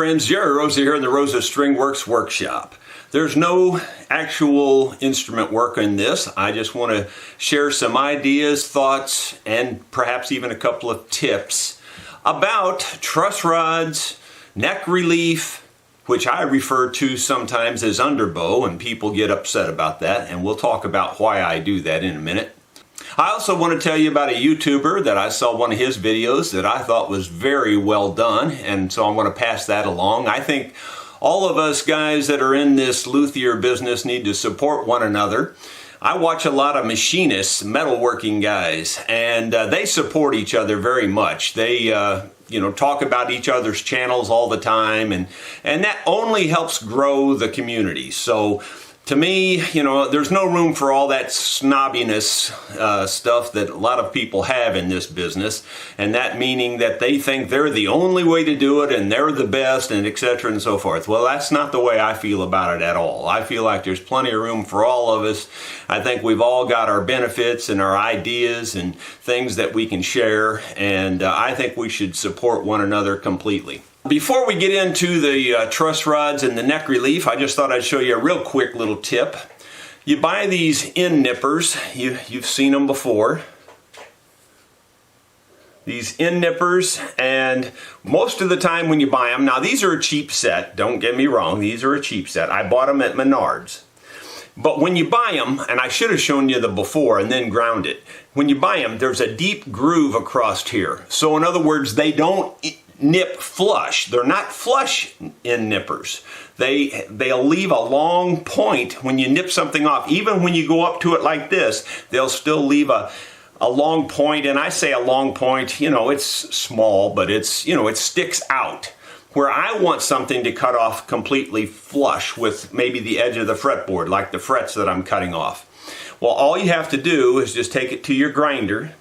friends, Jerry Rosa here in the Rosa String Works workshop. There's no actual instrument work in this. I just want to share some ideas, thoughts, and perhaps even a couple of tips about truss rods, neck relief, which I refer to sometimes as underbow, and people get upset about that, and we'll talk about why I do that in a minute. I also want to tell you about a YouTuber that I saw one of his videos that I thought was very well done, and so I want to pass that along. I think all of us guys that are in this luthier business need to support one another. I watch a lot of machinists, metalworking guys, and they support each other very much. They talk about each other's channels all the time, and that only helps grow the community. So to me, there's no room for all that snobbiness stuff that a lot of people have in this business, and that meaning that they think they're the only way to do it and they're the best and etc. and so forth. Well, that's not the way I feel about it at all. I feel like there's plenty of room for all of us. I think we've all got our benefits and our ideas and things that we can share, and I think we should support one another completely. Before we get into the truss rods and the neck relief, I just thought I'd show you a real quick little tip. You buy these end nippers. You've seen them before. These end nippers, and most of the time when you buy them, now these are a cheap set, don't get me wrong, these are a cheap set. I bought them at Menards. But when you buy them, and I should have shown you the before and then ground it, when you buy them, there's a deep groove across here. So in other words, they don't nip flush. They're not flush end nippers. They'll leave a long point when you nip something off. Even when you go up to it like this, they'll still leave a long point. And I say a long point, it's small, but it sticks out. Where I want something to cut off completely flush with maybe the edge of the fretboard, like the frets that I'm cutting off. Well, all you have to do is just take it to your grinder.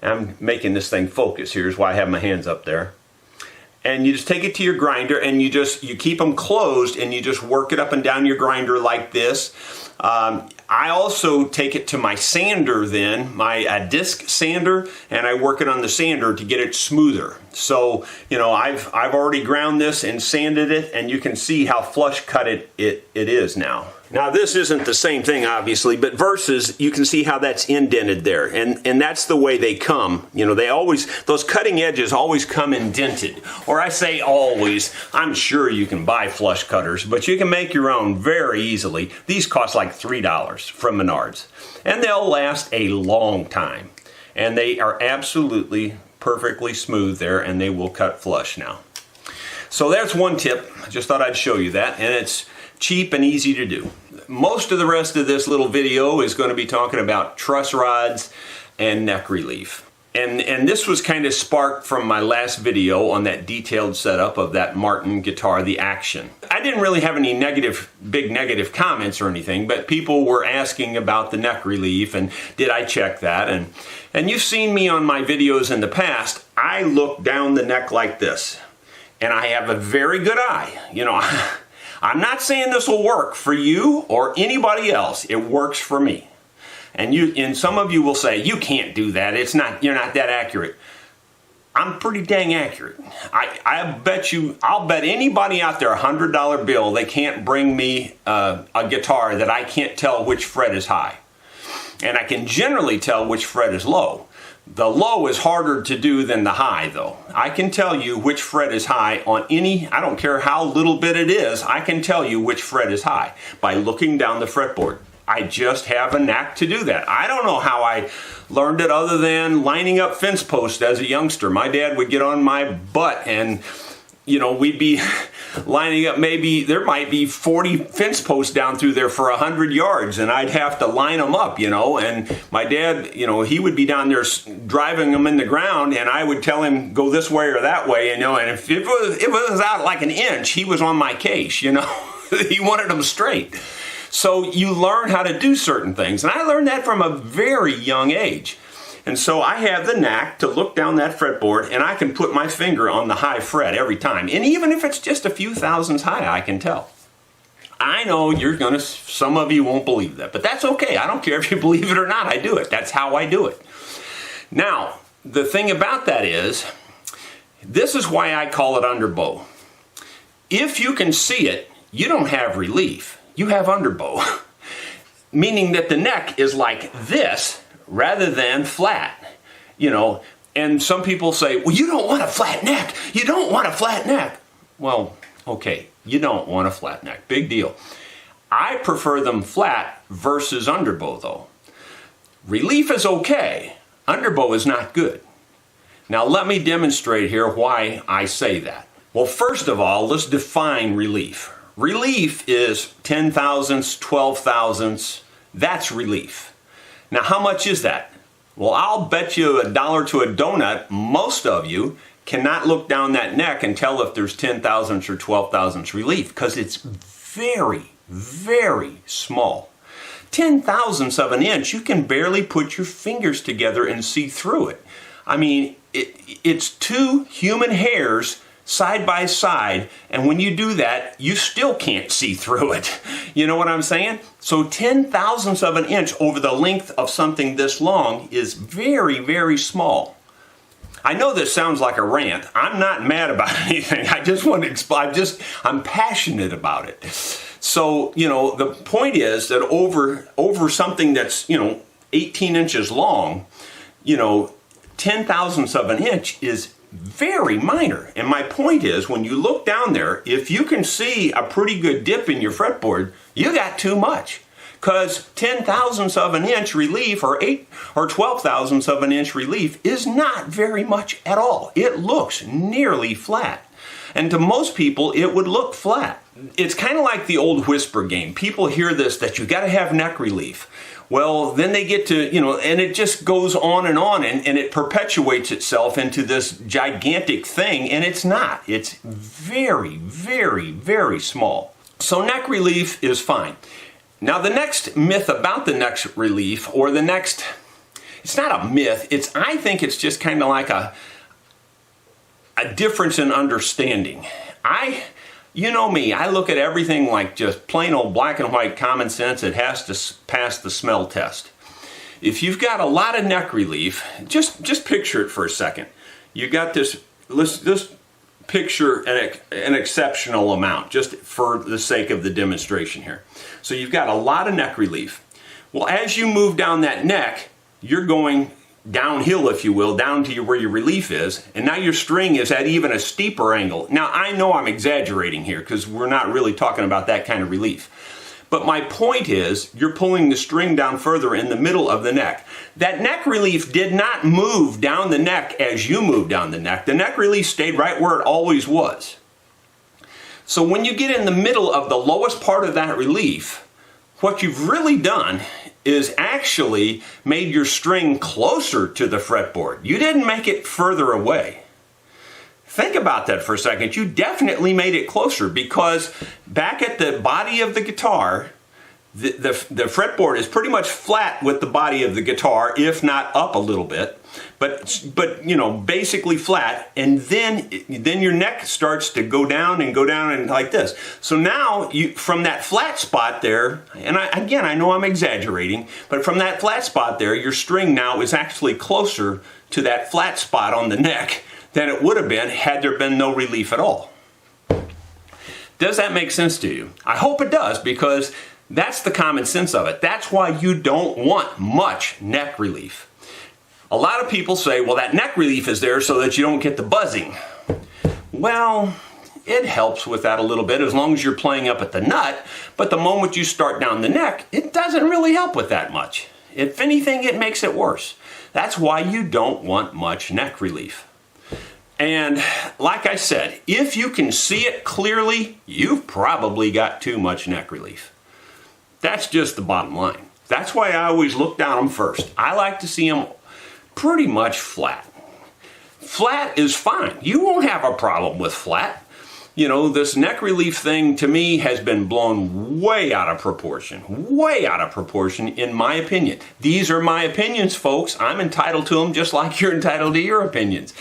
I'm making this thing focus. Here's why I have my hands up there. And you just take it to your grinder and you keep them closed and you just work it up and down your grinder like this. I also take it to my sander then, my disc sander, and I work it on the sander to get it smoother. So, I've already ground this and sanded it, and you can see how flush cut it is now. Now this isn't the same thing obviously, but versus you can see how that's indented there, and that's the way they come. Those cutting edges always come indented. Or I say always, I'm sure you can buy flush cutters, but you can make your own very easily. These cost like $3 from Menards, and they'll last a long time, and they are absolutely perfectly smooth there, and they will cut flush now. So that's one tip. I just thought I'd show you that, and it's cheap and easy to do. Most of the rest of this little video is going to be talking about truss rods and neck relief. And this was kind of sparked from my last video on that detailed setup of that Martin guitar, the Action. I didn't really have any big negative comments or anything, but people were asking about the neck relief and did I check that? And you've seen me on my videos in the past. I look down the neck like this, and I have a very good eye. I'm not saying this will work for you or anybody else. It works for me. And some of you will say, you can't do that. You're not that accurate. I'm pretty dang accurate. I'll bet anybody out there $100 bill, they can't bring me a guitar that I can't tell which fret is high. And I can generally tell which fret is low. The low is harder to do than the high though. I can tell you which fret is high on I don't care how little bit it is, I can tell you which fret is high by looking down the fretboard. I just have a knack to do that. I don't know how I learned it other than lining up fence posts as a youngster. My dad would get on my butt and we'd be lining up, maybe there might be 40 fence posts down through there for 100 yards, and I'd have to line them up, and my dad, he would be down there driving them in the ground, and I would tell him go this way or that way, and if it was out like an inch, he was on my case, he wanted them straight. So you learn how to do certain things, and I learned that from a very young age. And so I have the knack to look down that fretboard, and I can put my finger on the high fret every time. And even if it's just a few thousandths high, I can tell. I know some of you won't believe that, but that's okay. I don't care if you believe it or not. I do it. That's how I do it. Now, the thing about that is, this is why I call it underbow. If you can see it, you don't have relief. You have underbow. Meaning that the neck is like this rather than flat. And some people say, well, you don't want a flat neck. You don't want a flat neck. Well, okay, you don't want a flat neck. Big deal. I prefer them flat versus underbow though. Relief is okay. Underbow is not good. Now let me demonstrate here why I say that. Well, first of all, let's define relief. Relief is 10 thousandths, 12 thousandths. That's relief. Now how much is that? Well, I'll bet you $1 to a donut, most of you cannot look down that neck and tell if there's 10 thousandths or 12 thousandths relief, because it's very, very small. 10 thousandths of an inch, you can barely put your fingers together and see through it. I mean, it's two human hairs side by side, and when you do that, you still can't see through it. You know what I'm saying? So 10 thousandths of an inch over the length of something this long is very, very small. I know this sounds like a rant. I'm not mad about anything. I just want to explain. I'm passionate about it. So, the point is that over something that's, 18 inches long, 10 thousandths of an inch is very minor. And my point is, when you look down there, if you can see a pretty good dip in your fretboard, you got too much. Because 10 thousandths of an inch relief or 8 or 12 thousandths of an inch relief is not very much at all. It looks nearly flat. And to most people, it would look flat. It's kind of like the old whisper game. People hear this, that you got to have neck relief. Well, then they get to, and it just goes on and it perpetuates itself into this gigantic thing, and it's not. It's very, very, very small. So neck relief is fine. Now the next myth about the neck relief, it's not a myth, I think it's just kind of like a difference in understanding. You know me, I look at everything like just plain old black and white common sense. It has to pass the smell test. If you've got a lot of neck relief, just picture it for a second. You got this, let's picture an exceptional amount, just for the sake of the demonstration here. So you've got a lot of neck relief. Well, as you move down that neck, you're going downhill, if you will, down to where your relief is, and now your string is at even a steeper angle. Now, I know I'm exaggerating here because we're not really talking about that kind of relief. But my point is, you're pulling the string down further in the middle of the neck. That neck relief did not move down the neck as you move down the neck. The neck relief stayed right where it always was. So when you get in the middle of the lowest part of that relief, what you've really done is actually made your string closer to the fretboard. You didn't make it further away. Think about that for a second. You definitely made it closer, because back at the body of the guitar, the fretboard is pretty much flat with the body of the guitar, if not up a little bit, but basically flat, and then your neck starts to go down and like this. So now from that flat spot there, and I know I'm exaggerating, but from that flat spot there, your string now is actually closer to that flat spot on the neck than it would have been had there been no relief at all. Does that make sense to you? I hope it does, because that's the common sense of it. That's why you don't want much neck relief. A lot of people say, well, that neck relief is there so that you don't get the buzzing. Well, it helps with that a little bit as long as you're playing up at the nut, but the moment you start down the neck, it doesn't really help with that much. If anything, it makes it worse. That's why you don't want much neck relief. And like I said, if you can see it clearly, you've probably got too much neck relief. That's just the bottom line. That's why I always look down them first. I like to see them pretty much flat. Flat is fine. You won't have a problem with flat. This neck relief thing to me has been blown way out of proportion in my opinion. These are my opinions, folks. I'm entitled to them just like you're entitled to your opinions.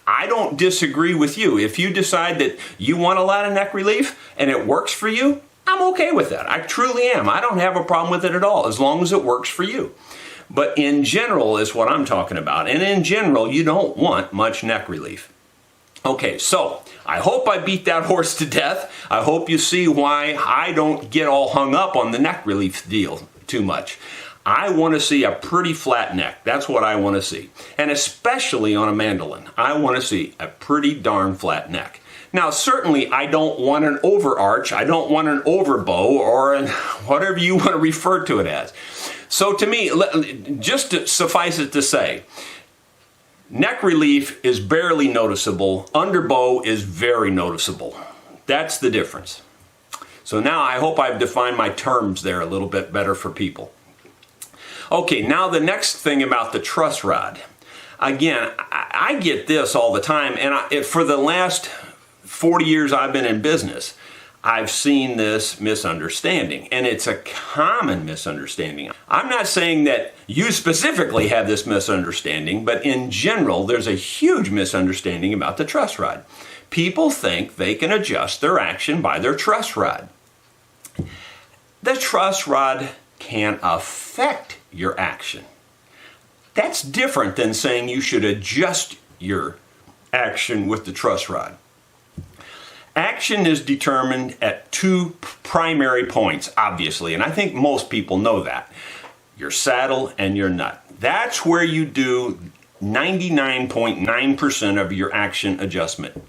I don't disagree with you. If you decide that you want a lot of neck relief and it works for you, I'm okay with that. I truly am. I don't have a problem with it at all, as long as it works for you. But in general is what I'm talking about. And in general, you don't want much neck relief. Okay, so I hope I beat that horse to death. I hope you see why I don't get all hung up on the neck relief deal too much. I want to see a pretty flat neck. That's what I want to see. And especially on a mandolin, I want to see a pretty darn flat neck. Now, certainly I don't want an overarch, I don't want an overbow, or whatever you want to refer to it as. So to me, just to suffice it to say, neck relief is barely noticeable, underbow is very noticeable. That's the difference. So now I hope I've defined my terms there a little bit better for people. Okay, now the next thing about the truss rod. Again, I get this all the time, and for the last 40 years I've been in business, I've seen this misunderstanding, and it's a common misunderstanding. I'm not saying that you specifically have this misunderstanding, but in general, there's a huge misunderstanding about the truss rod. People think they can adjust their action by their truss rod. The truss rod can affect your action. That's different than saying you should adjust your action with the truss rod. Action is determined at two primary points, obviously, and I think most people know that. Your saddle and your nut. That's where you do 99.9% of your action adjustment.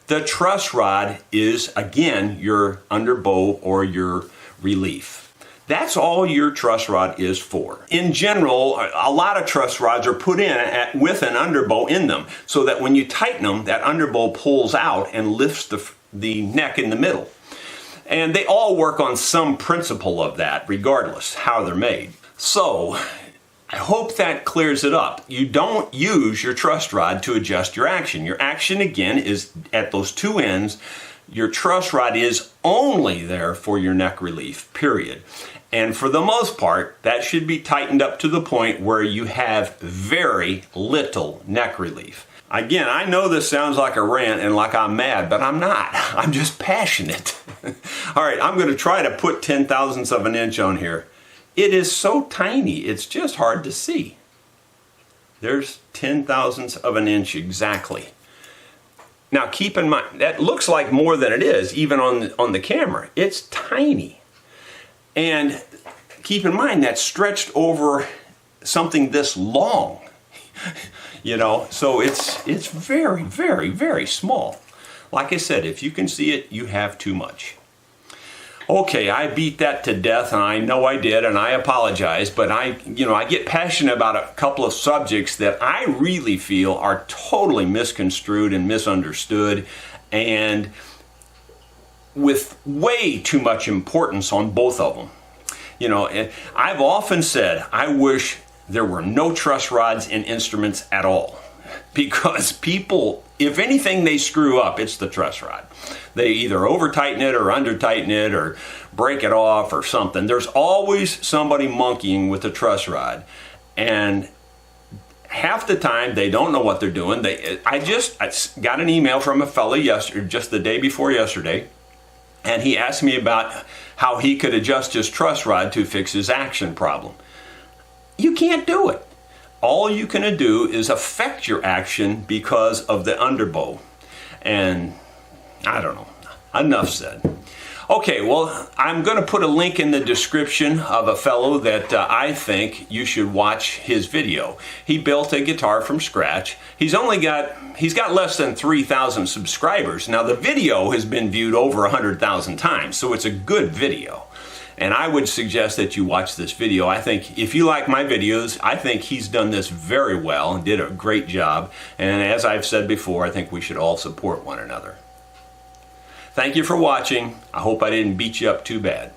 The truss rod is, again, your underbow or your relief. That's all your truss rod is for. In general, a lot of truss rods are put in with an underbow in them, so that when you tighten them, that underbow pulls out and lifts the neck in the middle. And they all work on some principle of that, regardless how they're made. So, I hope that clears it up. You don't use your truss rod to adjust your action. Your action, again, is at those two ends. Your truss rod is only there for your neck relief, period. And for the most part, that should be tightened up to the point where you have very little neck relief. Again, I know this sounds like a rant and like I'm mad, but I'm not. I'm just passionate. All right, I'm going to try to put 10/1000ths of an inch on here. It is so tiny, it's just hard to see. There's 10/1000ths of an inch exactly. Now keep in mind, that looks like more than it is, even on the camera. It's tiny. And keep in mind, that's stretched over something this long. You know, so it's very, very, very small. Like I said, if you can see it, you have too much. Okay, I beat that to death, and I know I did, and I apologize, but I get passionate about a couple of subjects that I really feel are totally misconstrued and misunderstood, and with way too much importance on both of them. You know, I've often said, I wish there were no truss rods in instruments at all. Because people, if anything they screw up, it's the truss rod. They either over tighten it or under tighten it or break it off or something. There's always somebody monkeying with the truss rod. And half the time they don't know what they're doing. I got an email from a fellow yesterday, just the day before yesterday, and he asked me about how he could adjust his truss rod to fix his action problem. You can't do it. All you can do is affect your action because of the underbow. And I don't know. Enough said. Okay, well, I'm going to put a link in the description of a fellow that I think you should watch his video. He built a guitar from scratch. He's got less than 3,000 subscribers. Now, the video has been viewed over 100,000 times, so it's a good video. And I would suggest that you watch this video. I think if you like my videos, I think he's done this very well and did a great job. And as I've said before, I think we should all support one another. Thank you for watching. I hope I didn't beat you up too bad.